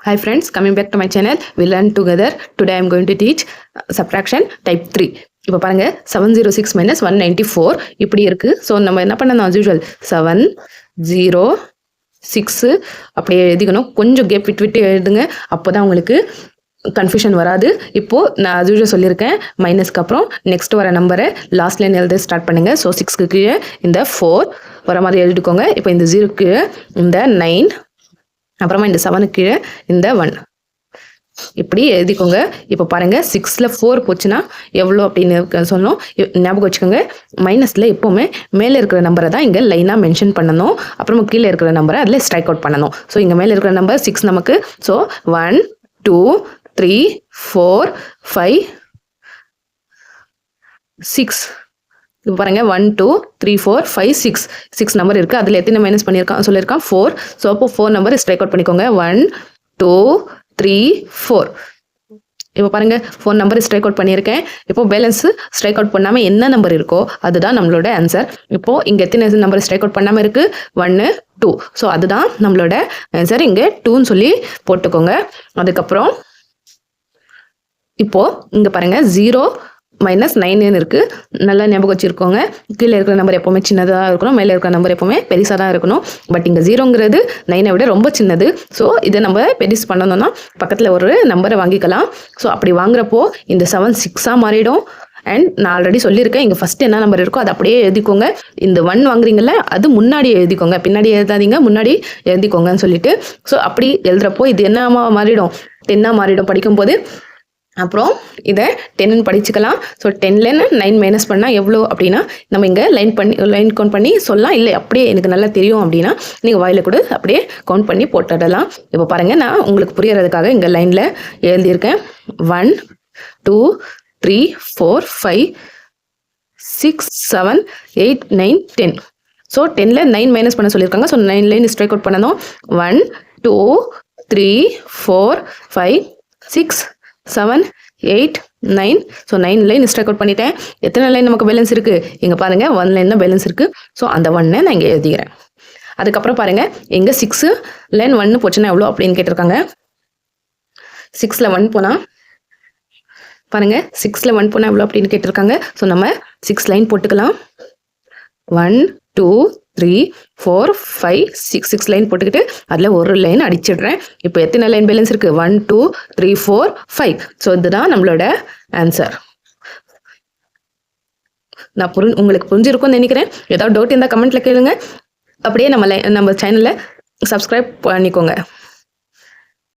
Hi friends, coming back to my channel, we learn together. Today I am going to teach subtraction type 3. இப்போ பாருங்க 706 minus 194 இப்படி இருக்கு. So நம்ம என்ன பண்ணணும் as usual 7 0 6 அப்படியே எழுதிக்கணும். கொஞ்சம் கேப் விட்டு எழுதுங்க, அப்போ தான் உங்களுக்கு கன்ஃபியூஷன் வராது. இப்போது நான் as usual சொல்லியிருக்கேன், மைனஸ்க்கு அப்புறம் நெக்ஸ்ட் வர நம்பரை லாஸ்ட் லைன் எழுத ஸ்டார்ட் பண்ணுங்கள். ஸோ 6க்கு கீழே இந்த 4 வர மாதிரி எழுதிக்கோங்க. இப்போ இந்த 0க்கு கீழே இந்த 9, அப்புறமா இந்த 7க்கு கீழே இந்த 1 இப்படி எழுதிக்கோங்க. இப்போ பாருங்கள் 6ல் 4 போச்சுன்னா எவ்வளோ அப்படின்னு சொன்னோம். ஞாபகம் வச்சுக்கோங்க, மைனஸில் எப்போவுமே மேலே இருக்கிற நம்பரை தான் இங்கே லைனாக மென்ஷன் பண்ணணும், அப்புறமா கீழே இருக்கிற நம்பரை அதில் ஸ்ட்ரைக் அவுட் பண்ணணும். ஸோ இங்கே மேலே இருக்கிற நம்பர் 6 நமக்கு. ஸோ 1 2 3 4 5 6 இப்போ பாருங்கள் 1 2 3 4 5 6 நம்பர் இருக்குது. அதில் எத்தனை மைனஸ் சொல்லியிருக்கான் 4. ஸோ அப்போ 4 நம்பர் ஸ்ட்ரைக் அவுட் பண்ணிக்கோங்க. 1 2 3 4. இப்போ பாருங்கள் 4 நம்பர் ஸ்ட்ரைக் அவுட் பண்ணியிருக்கேன். இப்போ பேலன்ஸு ஸ்ட்ரைக் அவுட் பண்ணாமல் என்ன நம்பர் இருக்கோ அதுதான் நம்மளோட ஆன்சர். இப்போது இங்கே எத்தனை நம்பர் ஸ்ட்ரைக் அவுட் பண்ணாமல் இருக்குது 1 2. ஸோ அதுதான் நம்மளோட ஆன்சர். இங்கே 2ன்னு சொல்லி போட்டுக்கோங்க. அதுக்கப்புறம் இப்போது இங்கே பாருங்கள் 0 minus 9 இருக்குது. நல்லா ஞாபகம் வச்சுருக்கோங்க. கீழே இருக்கிற நம்பர் எப்போவுமே சின்னதாக இருக்கணும், மேலே இருக்கிற நம்பர் எப்போவுமே பெருசாக தான் இருக்கணும். பட் இங்கே 0ங்கிறது 9ஐ விட ரொம்ப சின்னது. ஸோ இதை நம்ம பெருசு பண்ணணும்னா பக்கத்தில் ஒரு நம்பரை வாங்கிக்கலாம். ஸோ அப்படி வாங்குறப்போ இந்த 7 6ஆக மாறிடும். அண்ட் நான் ஆல்ரெடி சொல்லியிருக்கேன், இங்கே ஃபஸ்ட்டு என்ன நம்பர் இருக்கோ அதை அப்படியே எழுதிக்கோங்க. இந்த 1 வாங்குறீங்கள அது முன்னாடி எழுதிக்கோங்க, பின்னாடி எழுதாதீங்க, முன்னாடி எழுதிக்கோங்கன்னு சொல்லிட்டு. ஸோ அப்படி எழுதுறப்போ இது என்னமா மாறிடும், 10ஆக மாறிடும் படிக்கும்போது. அப்புறம் இதை 10ன்னு படிச்சுக்கலாம். ஸோ 10ல 9 மைனஸ் பண்ணால் எவ்வளோ அப்படின்னா நம்ம இங்கே லைன் கவுண்ட் பண்ணி சொல்லலாம். இல்லை அப்படியே எனக்கு நல்லா தெரியும் அப்படின்னா நீங்கள் வாயில் கூட அப்படியே கவுண்ட் பண்ணி போட்டுடலாம். இப்போ பாருங்கள், நான் உங்களுக்கு புரியறதுக்காக இங்கே லைனில் எழுதியிருக்கேன். 1 2 3 4 5 6 7 8 9 10. ஸோ 10ல் 9 மைனஸ் பண்ண சொல்லியிருக்காங்க. ஸோ 9 லைன் ஸ்ட்ரைக் அவுட் பண்ணணும். 1 2 3 4 5 6 7 8 9. ஸோ 9 லைன் ஸ்ட்ரைக் அவுட் பண்ணிட்டேன். எத்தனை லைன் நமக்கு பேலன்ஸ் இருக்குது இங்கே பாருங்கள், 1 லைன் தான் பேலன்ஸ் இருக்குது. ஸோ அந்த 1 நான் இங்கே எழுதிக்கிறேன். அதுக்கப்புறம் பாருங்கள், எங்கே 6 லைன் 1 போச்சுன்னா எவ்வளோ அப்படின்னு கேட்டிருக்காங்க. 6ல் 1 போனால் பாருங்கள், 6ல் 1 போனால் எவ்வளோ அப்படின்னு கேட்டிருக்காங்க. ஸோ நம்ம 6 லைன் போட்டுக்கலாம். 1 2 3 4 5 6 லைன் போட்டுக்கிட்டு அதில் ஒரு லைன் அடிச்சிடுறேன். இப்போ எத்தனை லைன் பேலன்ஸ் இருக்குது 1 2 3 4 5. ஸோ இதுதான் நம்மளோட ஆன்சர். நான் உங்களுக்கு புரிஞ்சிருக்கும்னு நினைக்கிறேன். ஏதாவது டவுட் இருந்தால் கமெண்ட்டில் கேளுங்க. அப்படியே நம்ம சேனலை சப்ஸ்கிரைப் பண்ணிக்கோங்க.